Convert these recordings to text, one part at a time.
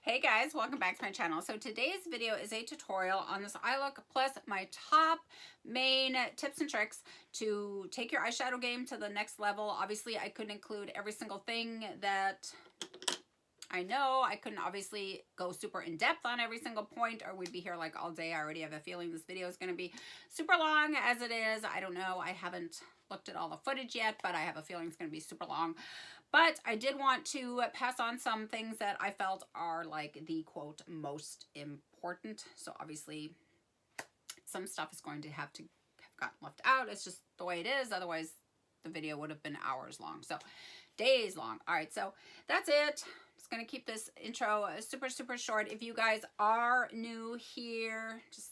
Hey guys, welcome back to my channel. So today's video is a tutorial on this eye look plus my top main tips and tricks to take your eyeshadow game to the next level. Obviously, I couldn't include every single thing that I know. I couldn't obviously go super in depth on every single point or we'd be here like all day. I already have a feeling this video is going to be super long as it is. I don't know. I haven't looked at all the footage yet, but I have a feeling it's going to be super long. But I did want to pass on some things that I felt are like the quote most important. So obviously some stuff is going to have gotten left out. It's just the way it is. Otherwise the video would have been hours long. So days long. All right. So that's it. Just going to keep this intro super short. If you guys are new here, just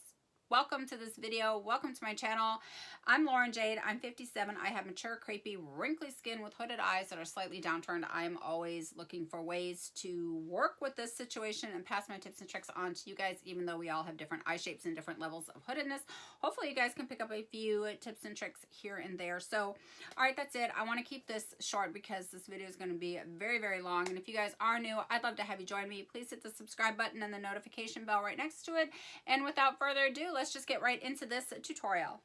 welcome to this video. Welcome to my channel. I'm Lauren Jade. I'm 57. I have mature, crepey, wrinkly skin with hooded eyes that are slightly downturned. I'm always looking for ways to work with this situation and pass my tips and tricks on to you guys, even though we all have different eye shapes and different levels of hoodedness. Hopefully you guys can pick up a few tips and tricks here and there. So, all right, that's it. I want to keep this short because this video is going to be very long. And if you guys are new, I'd love to have you join me. Please hit the subscribe button and the notification bell right next to it. And without further ado, let's just get right into this tutorial.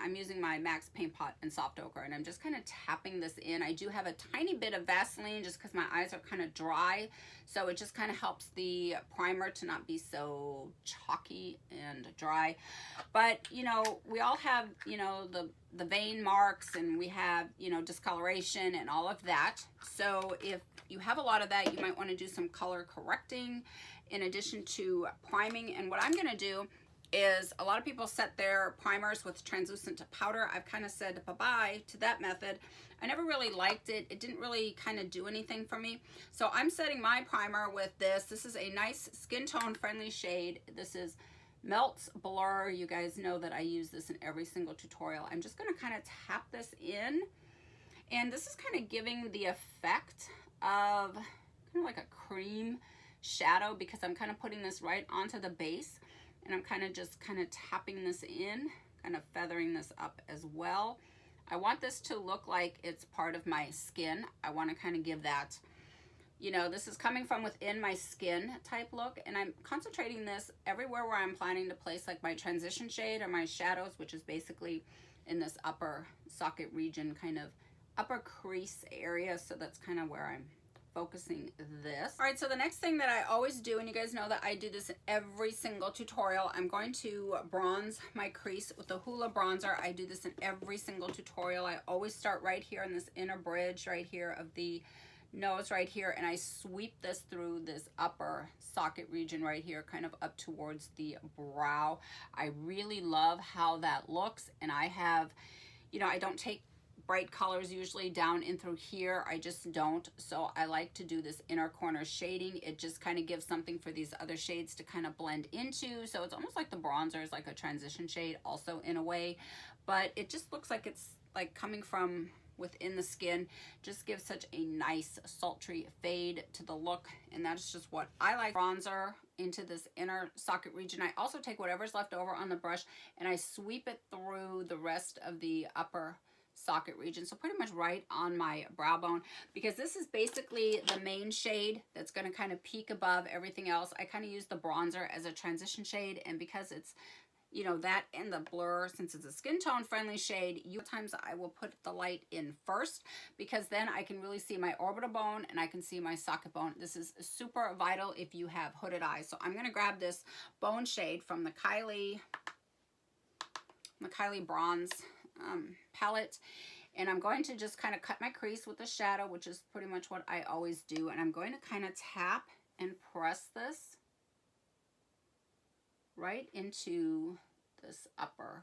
I'm using my MAC Paint Pot and Soft Ochre, and I'm just kind of tapping this in. I do have a tiny bit of Vaseline just because my eyes are kind of dry, so it just kind of helps the primer to not be so chalky and dry. But, you know, we all have, you know, the vein marks, and we have, you know, discoloration and all of that. So if you have a lot of that, you might want to do some color correcting in addition to priming. And what I'm going to do is a lot of people set their primers with translucent powder. I've kind of said bye-bye to that method. I never really liked it. It didn't really kind of do anything for me. So I'm setting my primer with this. This is a nice skin tone friendly shade. This is Melts Blur. You guys know that I use this in every single tutorial. I'm just going to kind of tap this in. And this is kind of giving the effect of kind of like a cream shadow because I'm kind of putting this right onto the base. And I'm kind of tapping this in, kind of feathering this up as well. I want this to look like it's part of my skin. I want to kind of give that, you know, this is coming from within my skin type look. And I'm concentrating this everywhere where I'm planning to place like my transition shade or my shadows, which is basically in this upper socket region, kind of upper crease area. So that's kind of where I'm focusing this. All right, so the next thing that I always do, and you guys know that I do this in every single tutorial, I'm going to bronze my crease with the Hoola bronzer. I do this in every single tutorial. I always start right here in this inner bridge right here of the nose right here, and I sweep this through this upper socket region right here, kind of up towards the brow. I really love how that looks, and I have, you know, I don't take bright colors usually down in through here. I just don't. So I like to do this inner corner shading. It just kind of gives something for these other shades to kind of blend into. So it's almost like the bronzer is like a transition shade also in a way, but it just looks like it's like coming from within the skin. Just gives such a nice sultry fade to the look, and that's just what I like. Bronzer into this inner socket region. I also take whatever's left over on the brush and I sweep it through the rest of the upper socket region, so pretty much right on my brow bone, because this is basically the main shade that's going to kind of peek above everything else. I kind of use the bronzer as a transition shade, and because it's, you know, that and the blur, since it's a skin tone friendly shade, sometimes I will put the light in first because then I can really see my orbital bone and I can see my socket bone. This is super vital if you have hooded eyes. So I'm going to grab this bone shade from the Kylie Bronze palette, and I'm going to just kind of cut my crease with the shadow, which is pretty much what I always do, and I'm going to kind of tap and press this right into this upper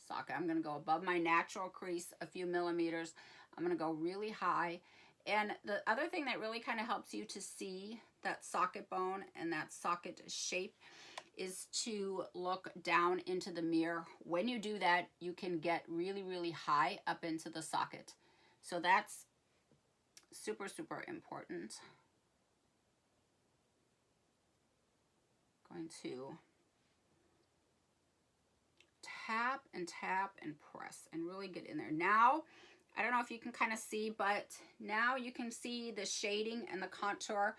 socket. I'm going to go above my natural crease a few millimeters. I'm going to go really high, and the other thing that really kind of helps you to see that socket bone and that socket shape is to look down into the mirror. When you do that, you can get really high up into the socket. So that's super important. Going to tap and press and really get in there. Now, I don't know if you can kind of see, but now you can see the shading and the contour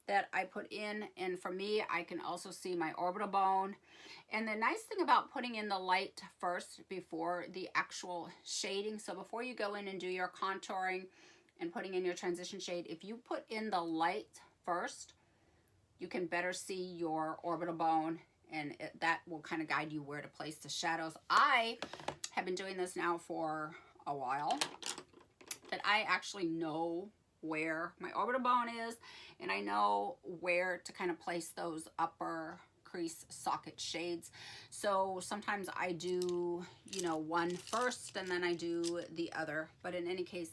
that I put in, and for me, I can also see my orbital bone. And the nice thing about putting in the light first before the actual shading, so before you go in and do your contouring and putting in your transition shade, if you put in the light first, you can better see your orbital bone, and that will kind of guide you where to place the shadows. I have been doing this now for a while, that I actually know where my orbital bone is, and I know where to kind of place those upper crease socket shades. So sometimes I do, you know, one first and then I do the other, but in any case,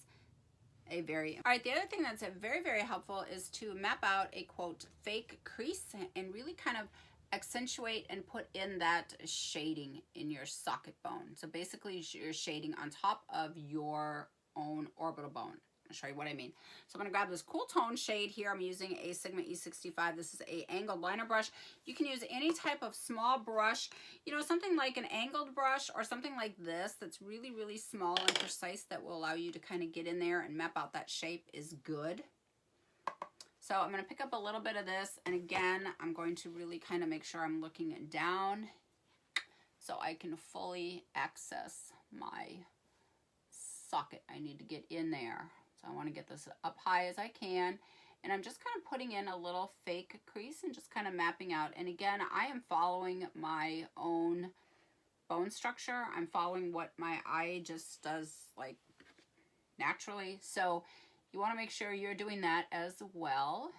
all right, the other thing that's very, very helpful is to map out a quote fake crease and really kind of accentuate and put in that shading in your socket bone. So basically you're shading on top of your own orbital bone. I'll show you what I mean. So I'm going to grab this cool tone shade here. I'm using a Sigma E65. This is a angled liner brush. You can use any type of small brush, you know, something like an angled brush or something like this that's really, really small and precise that will allow you to kind of get in there and map out that shape is good. So I'm going to pick up a little bit of this, and again, I'm going to really kind of make sure I'm looking down so I can fully access my socket I need to get in there. So I want to get this up high as I can, and I'm just kind of putting in a little fake crease and just kind of mapping out. And again, I am following my own bone structure. I'm following what my eye just does like naturally. So you want to make sure you're doing that as well.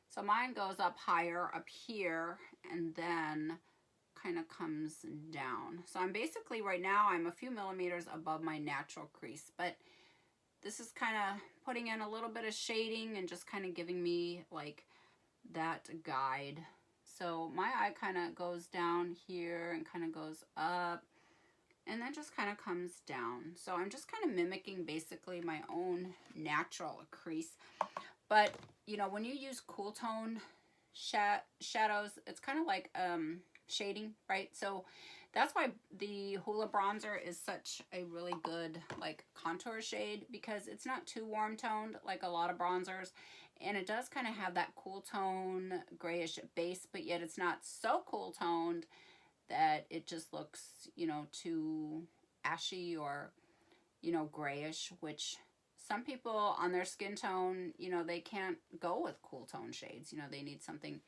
So mine goes up higher up here and then kind of comes down. So I'm basically right now I'm a few millimeters above my natural crease, but this is kind of putting in a little bit of shading and just kind of giving me like that guide. So my eye kind of goes down here and kind of goes up and then just kind of comes down. So I'm just kind of mimicking basically my own natural crease. But you know, when you use cool tone shadows, it's kind of like shading, right? So that's why the Hoola bronzer is such a really good like contour shade, because it's not too warm toned like a lot of bronzers, and it does kind of have that cool tone grayish base, but yet it's not so cool toned that it just looks, you know, too ashy or, you know, grayish, which some people on their skin tone, you know, they can't go with cool tone shades. You know, they need something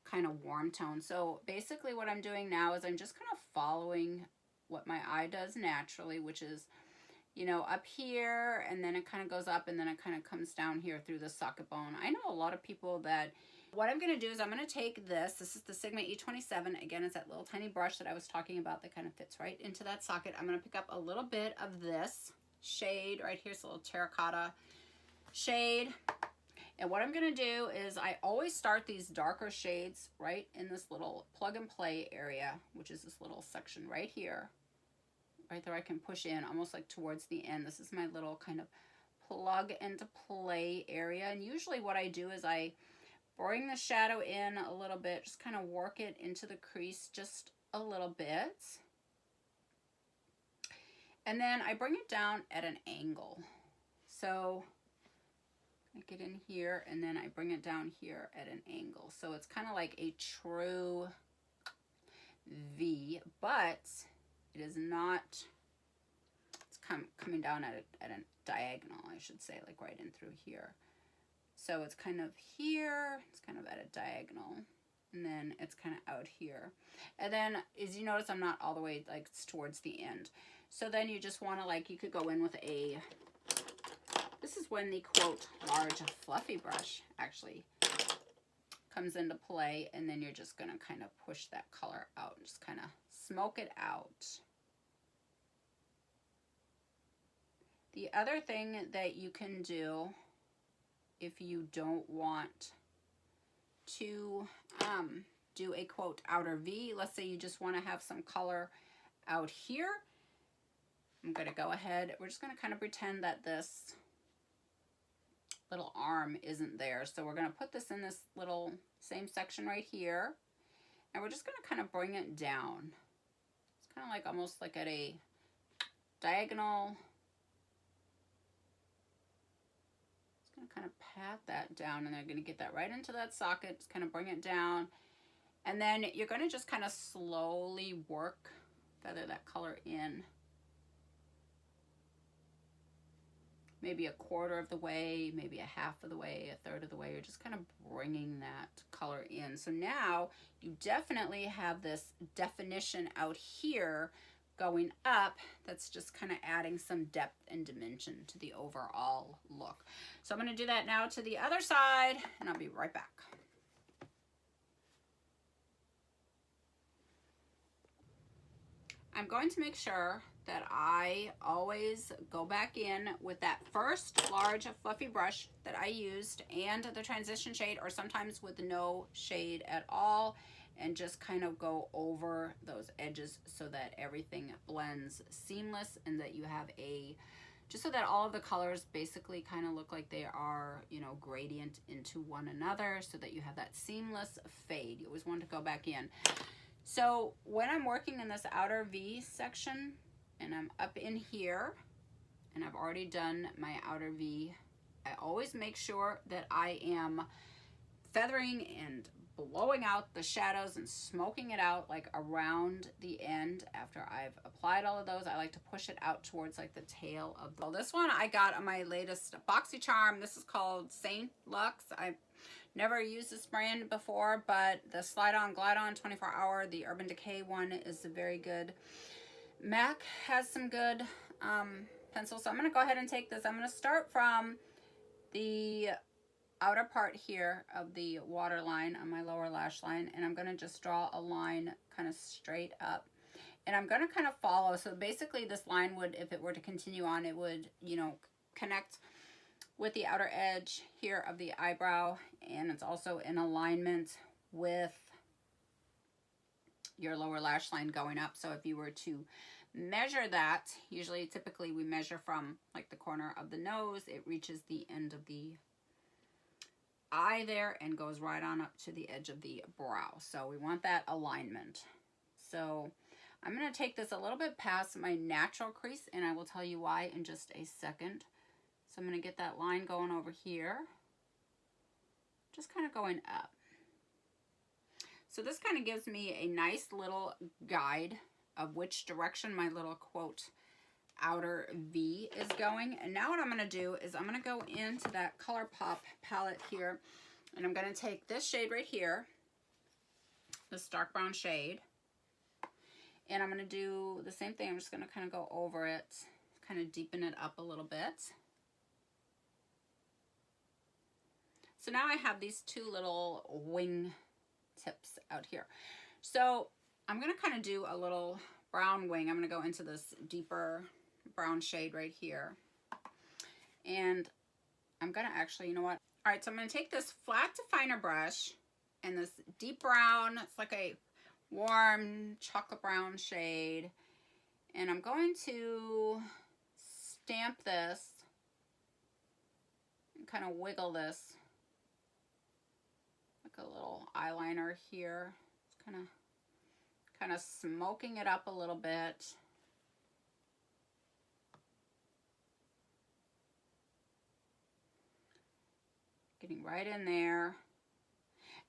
kind of warm tone. So basically what I'm doing now is I'm just kind of following what my eye does naturally, which is, you know, up here, and then it kind of goes up, and then it kind of comes down here through the socket bone. I know a lot of people that, what I'm going to do is I'm going to take this is the Sigma E27. Again, it's that little tiny brush that I was talking about that kind of fits right into that socket. I'm going to pick up a little bit of this shade right here. It's a little terracotta shade. And what I'm going to do is I always start these darker shades right in this little plug and play area, which is this little section right here. Right there I can push in almost like towards the end. This is my little kind of plug into play area. And usually what I do is I bring the shadow in a little bit, just kind of work it into the crease just a little bit. And then I bring it down at an angle. So I get in here and then I bring it down here at an angle. So it's kind of like a true V, but it is not, it's coming down at a diagonal, I should say, like right in through here. So it's kind of here, it's kind of at a diagonal, and then it's kind of out here. And then, as you notice, I'm not all the way, like, it's towards the end. So then you just want to, like, you could go in with a, this is when the, quote, large fluffy brush actually comes into play, and then you're just going to kind of push that color out and just kind of smoke it out. The other thing that you can do if you don't want to do a, quote, outer V, let's say you just want to have some color out here, I'm going to go ahead, we're just going to kind of pretend that this little arm isn't there. So we're going to put this in this little same section right here, and we're just going to kind of bring it down. It's kind of like almost like at a diagonal. kind of pat that down, and I'm going to get that right into that socket, just kind of bring it down. And then you're going to just kind of slowly feather that color in. Maybe a quarter of the way, maybe a half of the way, a third of the way. You're just kind of bringing that color in. So now you definitely have this definition out here going up that's just kind of adding some depth and dimension to the overall look. So I'm going to do that now to the other side, and I'll be right back. I'm going to make sure that I always go back in with that first large fluffy brush that I used and the transition shade, or sometimes with no shade at all, and just kind of go over those edges so that everything blends seamless, and that you have just so that all of the colors basically kind of look like they are, you know, gradient into one another, so that you have that seamless fade. You always want to go back in. So when I'm working in this outer V section, and I'm up in here, and I've already done my outer V, I always make sure that I am feathering and blowing out the shadows and smoking it out like around the end. After I've applied all of those, I like to push it out towards like the tail of the... Well, this one I got on my latest BoxyCharm. This is called Saint Luxe. I've never used this brand before, but the Slide On Glide On 24 Hour, the Urban Decay one, is very good. MAC has some good pencils. So I'm going to go ahead and take this. I'm going to start from the outer part here of the waterline on my lower lash line, and I'm going to just draw a line kind of straight up. And I'm going to kind of follow. So basically this line would, if it were to continue on, it would, you know, connect with the outer edge here of the eyebrow, and it's also in alignment with your lower lash line going up. So if you were to measure that, typically we measure from like the corner of the nose, it reaches the end of the eye there and goes right on up to the edge of the brow. So we want that alignment. So I'm going to take this a little bit past my natural crease, and I will tell you why in just a second. So I'm going to get that line going over here, just kind of going up. So this kind of gives me a nice little guide of which direction my little quote outer V is going. And now what I'm going to do is I'm going to go into that ColourPop palette here, and I'm going to take this shade right here, this dark brown shade, and I'm going to do the same thing. I'm just going to kind of go over it, kind of deepen it up a little bit. So now I have these two little wing tips out here. So I'm going to kind of do a little brown wing. I'm going to go into this deeper brown shade right here. And I'm going to actually, you know what? All right, so I'm going to take this flat definer brush and this deep brown, it's like a warm chocolate brown shade. And I'm going to stamp this and kind of wiggle this like a little eyeliner here. It's kind of smoking it up a little bit. Getting right in there.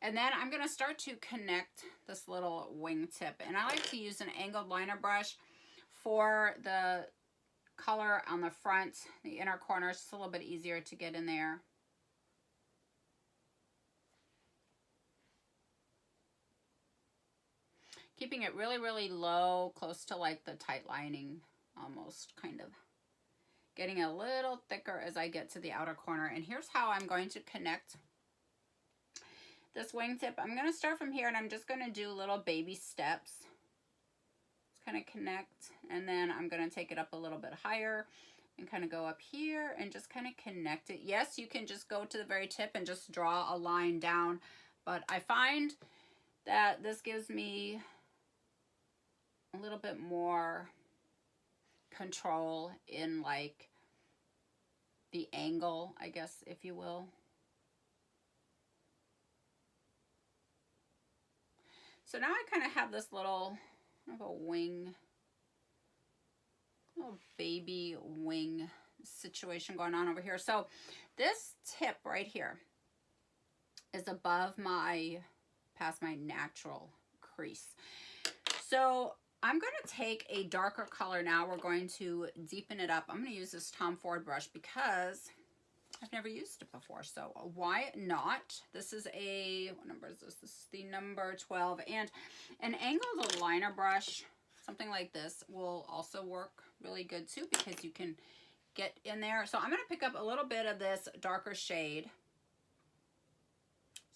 And then I'm going to start to connect this little wing tip. And I like to use an angled liner brush for the color on the front, the inner corner. It's just a little bit easier to get in there. Keeping it really, really low, close to like the tight lining, almost kind of. Getting a little thicker as I get to the outer corner. And here's how I'm going to connect this wingtip. I'm going to start from here, and I'm just going to do little baby steps. Just kind of connect, and then I'm going to take it up a little bit higher and kind of go up here and just kind of connect it. Yes, you can just go to the very tip and just draw a line down, but I find that this gives me a little bit more control in like the angle, I guess, if you will. So now I kind of have this little kind of a wing, little baby wing situation going on over here. So this tip right here is above my, past my natural crease. So I'm going to take a darker color now. We're going to deepen it up. I'm going to use this Tom Ford brush because I've never used it before, so why not? This is a, what number is this? This is the number 12, and an angled liner brush, something like this, will also work really good too because you can get in there. So I'm going to pick up a little bit of this darker shade.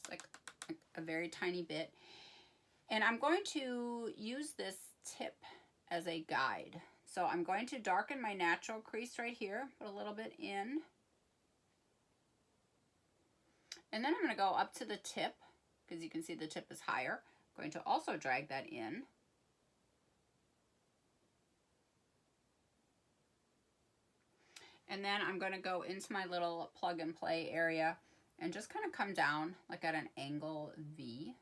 It's like a very tiny bit. And I'm going to use this tip as a guide. So I'm going to darken my natural crease right here, put a little bit in. And then I'm going to go up to the tip, because you can see the tip is higher. I'm going to also drag that in. And then I'm going to go into my little plug and play area and just kind of come down like at an angle V.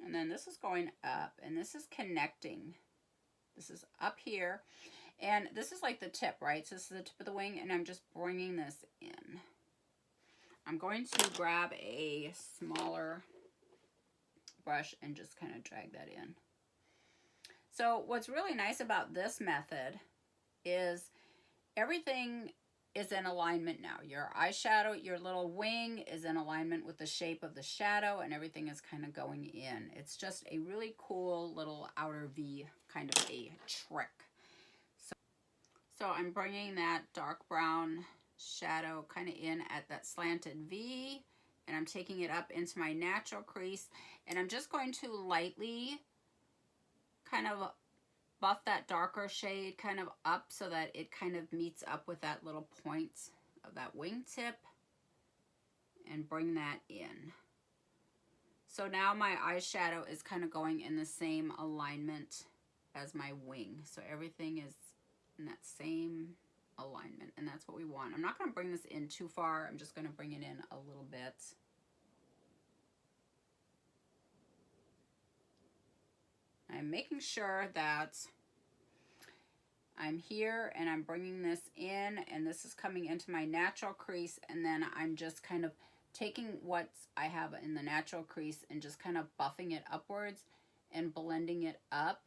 And then this is going up, and this is connecting. This is up here. And this is like the tip, right? So this is the tip of the wing, and I'm just bringing this in. I'm going to grab a smaller brush and just kind of drag that in. So what's really nice about this method is everything is in alignment now. Your eyeshadow, your little wing is in alignment with the shape of the shadow, and everything is kind of going in. It's just a really cool little outer V kind of a trick. So I'm bringing that dark brown shadow kind of in at that slanted V, and I'm taking it up into my natural crease, and I'm just going to lightly kind of buff that darker shade kind of up so that it kind of meets up with that little point of that wingtip, and bring that in. So now my eyeshadow is kind of going in the same alignment as my wing. So everything is in that same alignment, and that's what we want. I'm not going to bring this in too far. I'm just going to bring it in a little bit. I'm making sure that I'm here and I'm bringing this in, and this is coming into my natural crease, and then I'm just kind of taking what I have in the natural crease and just kind of buffing it upwards and blending it up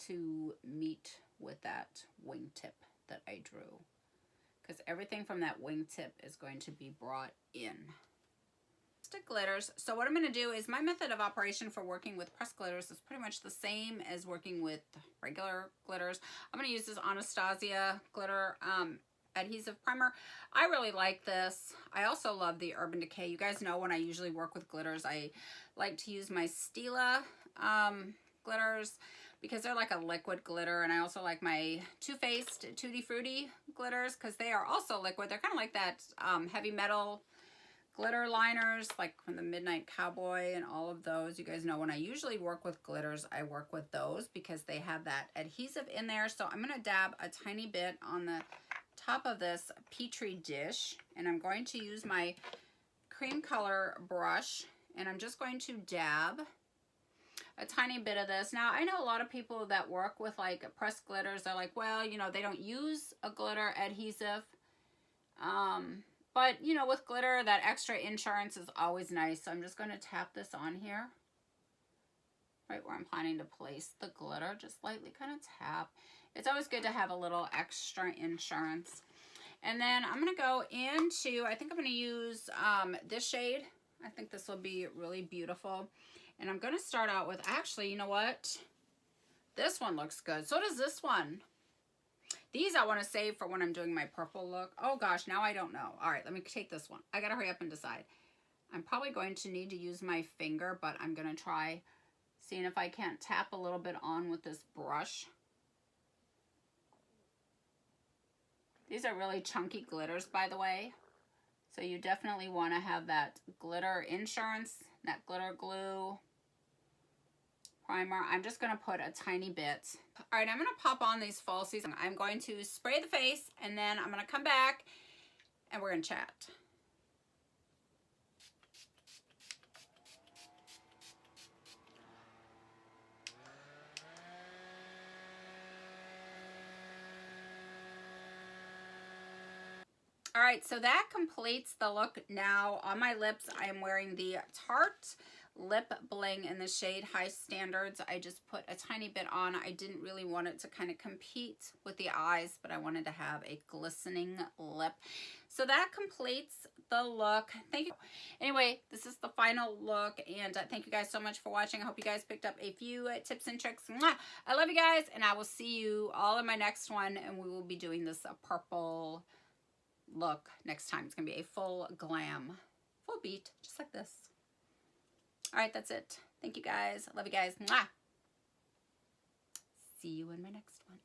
to meet with that wingtip that I drew, because everything from that wingtip is going to be brought in. Stick glitters. So what I'm going to do is, my method of operation for working with pressed glitters is pretty much the same as working with regular glitters. I'm going to use this Anastasia glitter adhesive primer. I really like this. I also love the Urban Decay. You guys know when I usually work with glitters, I like to use my Stila glitters, because they're like a liquid glitter, and I also like my Too Faced Tutti Frutti glitters because they are also liquid. They're kind of like that heavy metal glitter liners, like from the Midnight Cowboy and all of those. You guys know when I usually work with glitters, I work with those because they have that adhesive in there. So I'm going to dab a tiny bit on the top of this Petri dish, and I'm going to use my cream color brush, and I'm just going to dab a tiny bit of this. Now, I know a lot of people that work with like pressed glitters, they're like, well, you know, they don't use a glitter adhesive. But, you know, with glitter, that extra insurance is always nice. So I'm just going to tap this on here, right where I'm planning to place the glitter. Just lightly kind of tap. It's always good to have a little extra insurance. And then I'm going to go into, I think I'm going to use this shade. I think this will be really beautiful. And I'm going to start out with, actually, you know what? This one looks good. So does this one. These I want to save for when I'm doing my purple look. Oh gosh, now I don't know. All right, let me take this one. I got to hurry up and decide. I'm probably going to need to use my finger, but I'm going to try seeing if I can't tap a little bit on with this brush. These are really chunky glitters, by the way. So you definitely want to have that glitter insurance, that glitter glue primer. I'm just going to put a tiny bit. All right, I'm going to pop on these falsies. I'm going to spray the face, and then I'm going to come back and we're going to chat. right, so that completes the look. Now on my lips, I am wearing the Tarte Lip Bling in the shade High Standards. I just put a tiny bit on. I didn't really want it to kind of compete with the eyes, but I wanted to have a glistening lip. So that completes the look. Thank you. Anyway, this is the final look, and thank you guys so much for watching. I hope you guys picked up a few tips and tricks. Mwah! I love you guys, and I will see you all in my next one, and we will be doing this purple look next time. It's gonna be a full glam, full beat, just like this. All right, that's it. Thank you guys. Love you guys. Mwah! See you in my next one.